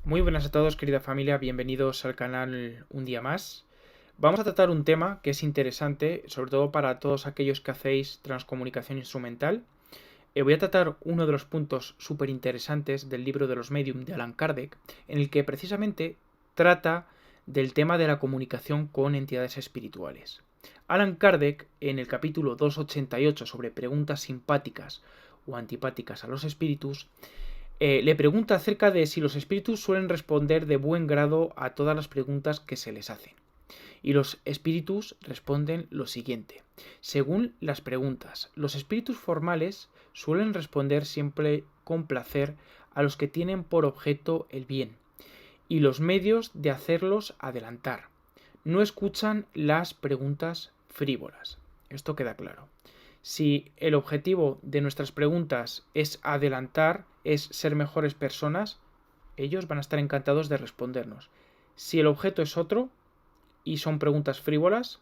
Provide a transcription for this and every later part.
Muy buenas a todos, querida familia, bienvenidos al canal un día más. Vamos a tratar un tema que es interesante, sobre todo para todos aquellos que hacéis transcomunicación instrumental. Voy a tratar uno de los puntos súper interesantes del libro de los Medium de Allan Kardec, en el que precisamente trata del tema de la comunicación con entidades espirituales. Allan Kardec, en el capítulo 288 sobre preguntas simpáticas o antipáticas a los espíritus, le pregunta acerca de si los espíritus suelen responder de buen grado a todas las preguntas que se les hacen. Y los espíritus responden lo siguiente. Según las preguntas, los espíritus formales suelen responder siempre con placer a los que tienen por objeto el bien y los medios de hacerlos adelantar. No escuchan las preguntas frívolas. Esto queda claro. Si el objetivo de nuestras preguntas es adelantar, es ser mejores personas, ellos van a estar encantados de respondernos. Si el objeto es otro y son preguntas frívolas,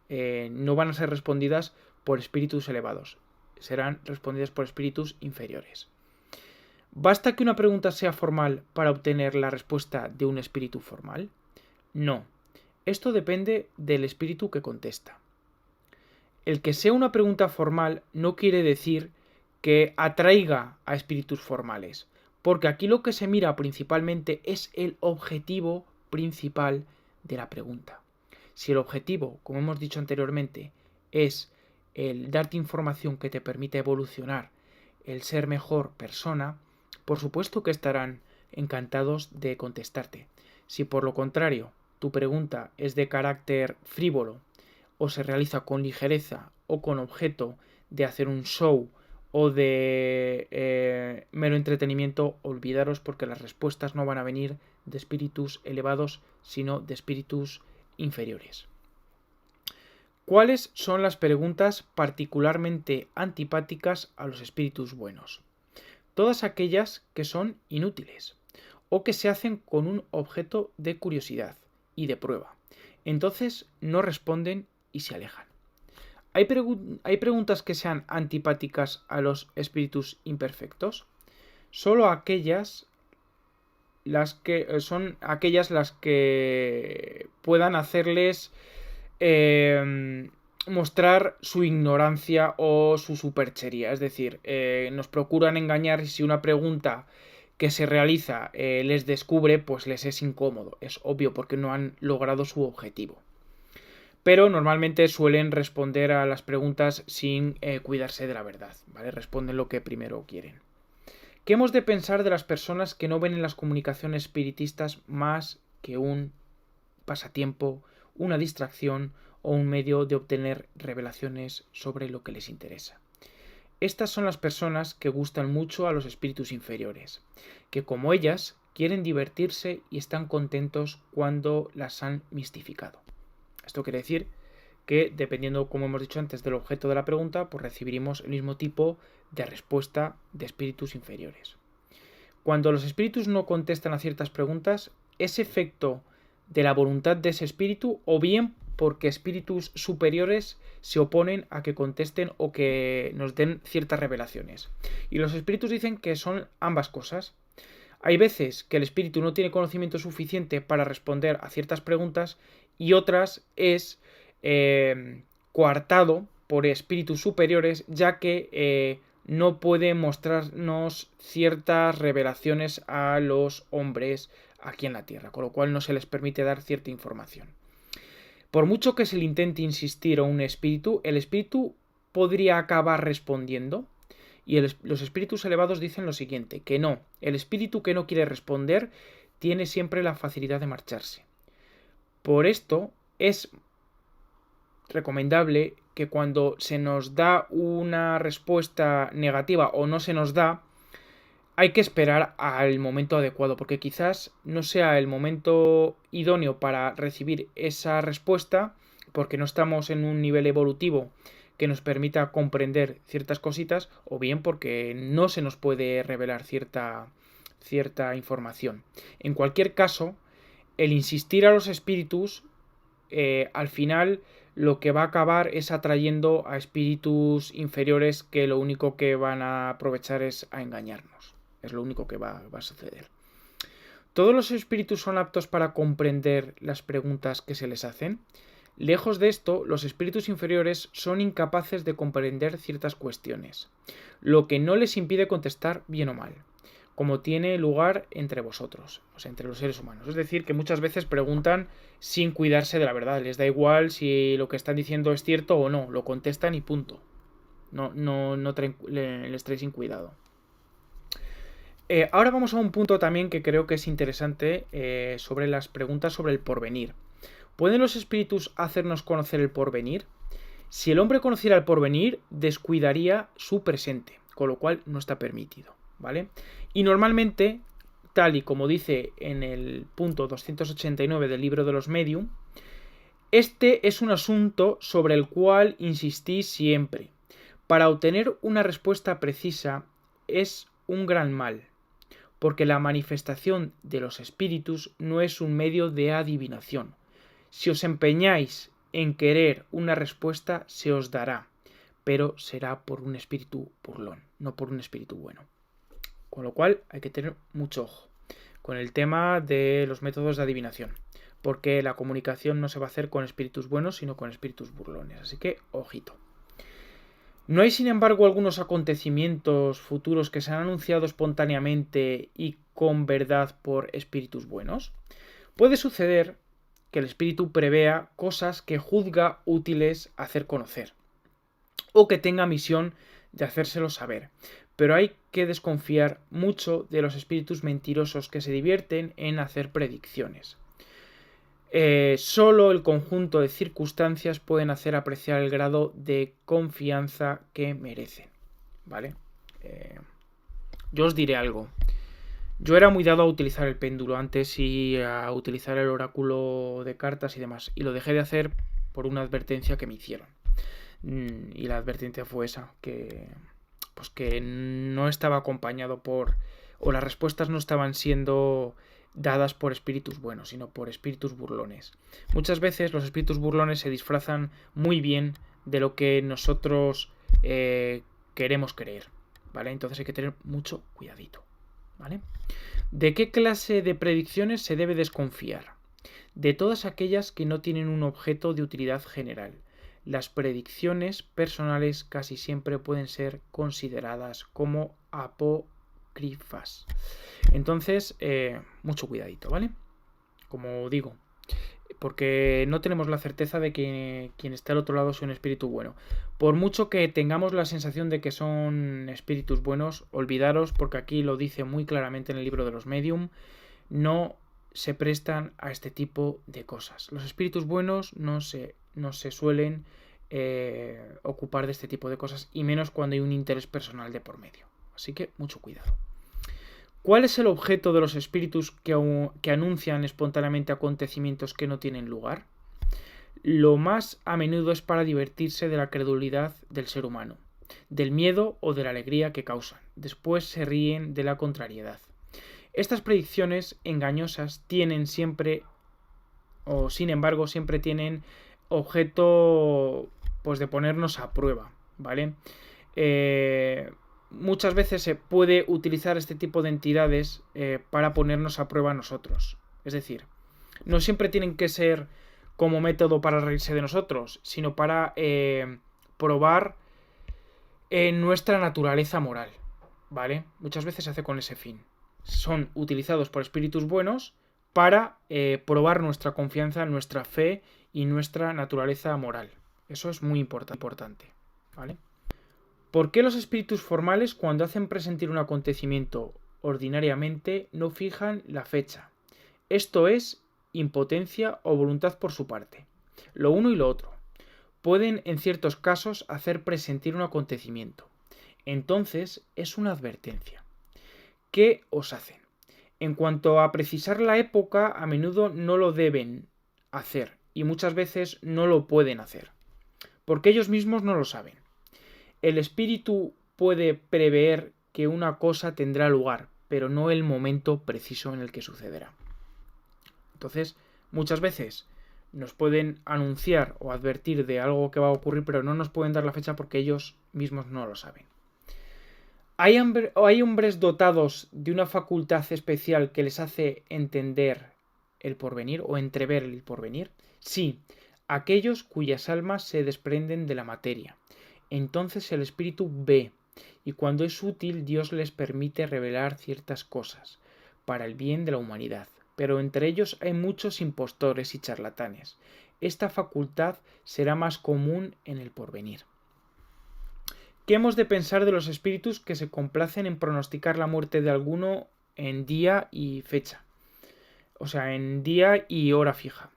no van a ser respondidas por espíritus elevados, serán respondidas por espíritus inferiores. ¿Basta que una pregunta sea formal para obtener la respuesta de un espíritu formal? No. Esto depende del espíritu que contesta. El que sea una pregunta formal no quiere decir que atraiga a espíritus formales, porque aquí lo que se mira principalmente es el objetivo principal de la pregunta. Si el objetivo, como hemos dicho anteriormente, es el darte información que te permita evolucionar, el ser mejor persona, por supuesto que estarán encantados de contestarte. Si por lo contrario tu pregunta es de carácter frívolo, o se realiza con ligereza o con objeto de hacer un show o de mero entretenimiento, olvidaros porque las respuestas no van a venir de espíritus elevados, sino de espíritus inferiores. ¿Cuáles son las preguntas particularmente antipáticas a los espíritus buenos? Todas aquellas que son inútiles o que se hacen con un objeto de curiosidad y de prueba. Entonces no responden y se alejan. ¿Hay preguntas que sean antipáticas a los espíritus imperfectos? Solo aquellas las que puedan hacerles mostrar su ignorancia o su superchería. Es decir, nos procuran engañar y si una pregunta que se realiza les descubre, pues les es incómodo. Es obvio porque no han logrado su objetivo. Pero normalmente suelen responder a las preguntas sin cuidarse de la verdad, ¿vale? Responden lo que primero quieren. ¿Qué hemos de pensar de las personas que no ven en las comunicaciones espiritistas más que un pasatiempo, una distracción o un medio de obtener revelaciones sobre lo que les interesa? Estas son las personas que gustan mucho a los espíritus inferiores, que como ellas quieren divertirse y están contentos cuando las han mistificado. Esto quiere decir que, dependiendo, como hemos dicho antes, del objeto de la pregunta, pues recibiremos el mismo tipo de respuesta de espíritus inferiores. Cuando los espíritus no contestan a ciertas preguntas, es efecto de la voluntad de ese espíritu o bien porque espíritus superiores se oponen a que contesten o que nos den ciertas revelaciones. Y los espíritus dicen que son ambas cosas. Hay veces que el espíritu no tiene conocimiento suficiente para responder a ciertas preguntas y otras es coartado por espíritus superiores, ya que no puede mostrarnos ciertas revelaciones a los hombres aquí en la Tierra, con lo cual no se les permite dar cierta información. Por mucho que se le intente insistir a un espíritu, el espíritu podría acabar respondiendo. Y los espíritus elevados dicen lo siguiente, que no, el espíritu que no quiere responder tiene siempre la facilidad de marcharse. Por esto es recomendable que cuando se nos da una respuesta negativa o no se nos da, hay que esperar al momento adecuado, porque quizás no sea el momento idóneo para recibir esa respuesta, porque no estamos en un nivel evolutivo que nos permita comprender ciertas cositas, o bien porque no se nos puede revelar cierta información. En cualquier caso, el insistir a los espíritus, al final lo que va a acabar es atrayendo a espíritus inferiores que lo único que van a aprovechar es a engañarnos. Es lo único que va a suceder. ¿Todos los espíritus son aptos para comprender las preguntas que se les hacen? Lejos de esto, los espíritus inferiores son incapaces de comprender ciertas cuestiones, lo que no les impide contestar bien o mal, como tiene lugar entre vosotros, o sea, entre los seres humanos. Es decir, que muchas veces preguntan sin cuidarse de la verdad, les da igual si lo que están diciendo es cierto o no, lo contestan y punto. Les trae sin cuidado. Ahora vamos a un punto también que creo que es interesante sobre las preguntas sobre el porvenir. ¿Pueden los espíritus hacernos conocer el porvenir? Si el hombre conociera el porvenir, descuidaría su presente, con lo cual no está permitido, ¿vale? Y normalmente, tal y como dice en el punto 289 del libro de los Medium, este es un asunto sobre el cual insistí siempre. Para obtener una respuesta precisa es un gran mal, porque la manifestación de los espíritus no es un medio de adivinación. Si os empeñáis en querer una respuesta, se os dará, pero será por un espíritu burlón, no por un espíritu bueno. Con lo cual hay que tener mucho ojo con el tema de los métodos de adivinación, porque la comunicación no se va a hacer con espíritus buenos, sino con espíritus burlones. Así que, ojito. ¿No hay, sin embargo, algunos acontecimientos futuros que se han anunciado espontáneamente y con verdad por espíritus buenos? Puede suceder que el espíritu prevea cosas que juzga útiles hacer conocer, o que tenga misión de hacérselo saber. Pero hay que desconfiar mucho de los espíritus mentirosos que se divierten en hacer predicciones. Solo el conjunto de circunstancias pueden hacer apreciar el grado de confianza que merecen, ¿vale? Yo os diré algo. Yo era muy dado a utilizar el péndulo antes y a utilizar el oráculo de cartas y demás. Y lo dejé de hacer por una advertencia que me hicieron. Y la advertencia fue esa, que no estaba acompañado por... o las respuestas no estaban siendo dadas por espíritus buenos, sino por espíritus burlones. Muchas veces los espíritus burlones se disfrazan muy bien de lo que nosotros queremos creer, ¿vale? Entonces hay que tener mucho cuidadito, ¿vale? ¿De qué clase de predicciones se debe desconfiar? De todas aquellas que no tienen un objeto de utilidad general. Las predicciones personales casi siempre pueden ser consideradas como apócrifas. Entonces, mucho cuidadito, ¿vale? Como digo, porque no tenemos la certeza de que quien está al otro lado es un espíritu bueno. Por mucho que tengamos la sensación de que son espíritus buenos, olvidaros, porque aquí lo dice muy claramente en el libro de los Medium, no se prestan a este tipo de cosas. Los espíritus buenos no se suelen ocupar de este tipo de cosas, y menos cuando hay un interés personal de por medio. Así que mucho cuidado. ¿Cuál es el objeto de los espíritus que anuncian espontáneamente acontecimientos que no tienen lugar? Lo más a menudo es para divertirse de la credulidad del ser humano, del miedo o de la alegría que causan. Después se ríen de la contrariedad. Estas predicciones engañosas tienen siempre, o sin embargo, siempre tienen objeto, pues, de ponernos a prueba, ¿vale? Muchas veces se puede utilizar este tipo de entidades para ponernos a prueba a nosotros. Es decir, no siempre tienen que ser como método para reírse de nosotros, sino para probar nuestra naturaleza moral, ¿vale? Muchas veces se hace con ese fin. Son utilizados por espíritus buenos para probar nuestra confianza, nuestra fe y nuestra naturaleza moral. Eso es muy importante, ¿vale? ¿Por qué los espíritus formales, cuando hacen presentir un acontecimiento ordinariamente, no fijan la fecha? Esto es impotencia o voluntad por su parte. Lo uno y lo otro. Pueden, en ciertos casos, hacer presentir un acontecimiento. Entonces, es una advertencia. ¿Qué os hacen? En cuanto a precisar la época, a menudo no lo deben hacer y muchas veces no lo pueden hacer, porque ellos mismos no lo saben. El espíritu puede prever que una cosa tendrá lugar, pero no el momento preciso en el que sucederá. Entonces, muchas veces nos pueden anunciar o advertir de algo que va a ocurrir, pero no nos pueden dar la fecha porque ellos mismos no lo saben. ¿Hay hombres dotados de una facultad especial que les hace entender el porvenir o entrever el porvenir? Sí, aquellos cuyas almas se desprenden de la materia. Entonces el espíritu ve, y cuando es útil Dios les permite revelar ciertas cosas, para el bien de la humanidad. Pero entre ellos hay muchos impostores y charlatanes. Esta facultad será más común en el porvenir. ¿Qué hemos de pensar de los espíritus que se complacen en pronosticar la muerte de alguno en día y fecha? O sea, en día y hora fija.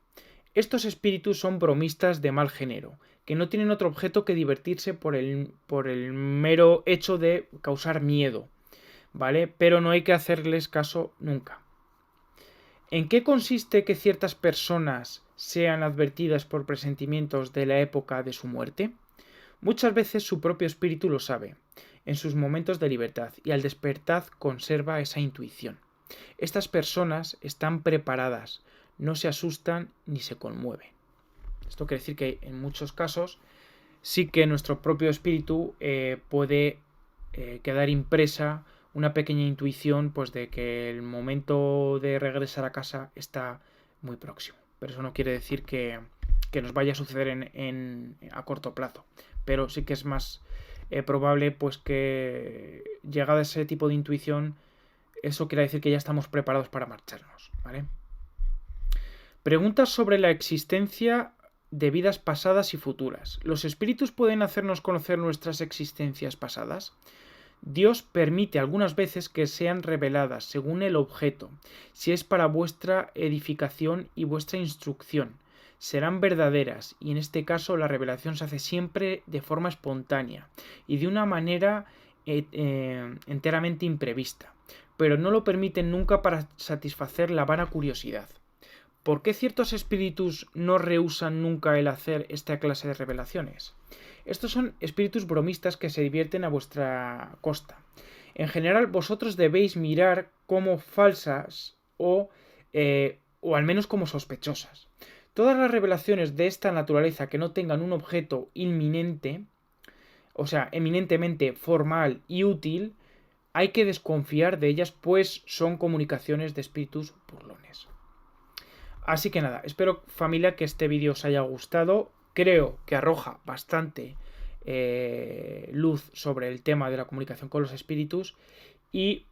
Estos espíritus son bromistas de mal género, que no tienen otro objeto que divertirse por el mero hecho de causar miedo, ¿vale? Pero no hay que hacerles caso nunca. ¿En qué consiste que ciertas personas sean advertidas por presentimientos de la época de su muerte? Muchas veces su propio espíritu lo sabe, en sus momentos de libertad, y al despertar conserva esa intuición. Estas personas están preparadas, no se asustan ni se conmueven. Esto quiere decir que en muchos casos sí que nuestro propio espíritu puede quedar impresa una pequeña intuición, pues, de que el momento de regresar a casa está muy próximo. Pero eso no quiere decir que nos vaya a suceder a corto plazo. Pero sí que es más probable, pues, que llegada a ese tipo de intuición, eso quiere decir que ya estamos preparados para marcharnos, ¿vale? Preguntas sobre la existencia de vidas pasadas y futuras. ¿Los espíritus pueden hacernos conocer nuestras existencias pasadas? Dios permite algunas veces que sean reveladas según el objeto, si es para vuestra edificación y vuestra instrucción. Serán verdaderas, y en este caso la revelación se hace siempre de forma espontánea y de una manera enteramente imprevista, pero no lo permiten nunca para satisfacer la vana curiosidad. ¿Por qué ciertos espíritus no rehúsan nunca el hacer esta clase de revelaciones? Estos son espíritus bromistas que se divierten a vuestra costa. En general, vosotros debéis mirar como falsas o al menos como sospechosas. Todas las revelaciones de esta naturaleza que no tengan un objeto inminente, o sea, eminentemente formal y útil, hay que desconfiar de ellas, pues son comunicaciones de espíritus burlones. Así que nada, espero, familia, que este vídeo os haya gustado. Creo que arroja bastante luz sobre el tema de la comunicación con los espíritus, y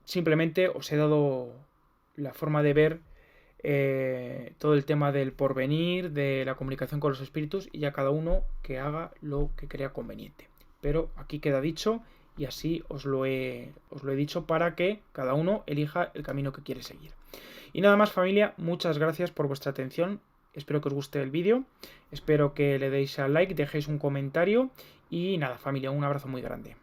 simplemente os he dado la forma de ver todo el tema del porvenir, de la comunicación con los espíritus, y ya cada uno que haga lo que crea conveniente. Pero aquí queda dicho, y así os lo he dicho para que cada uno elija el camino que quiere seguir. Y nada más, familia, muchas gracias por vuestra atención. Espero que os guste el vídeo, espero que le deis al like, dejéis un comentario y nada, familia, un abrazo muy grande.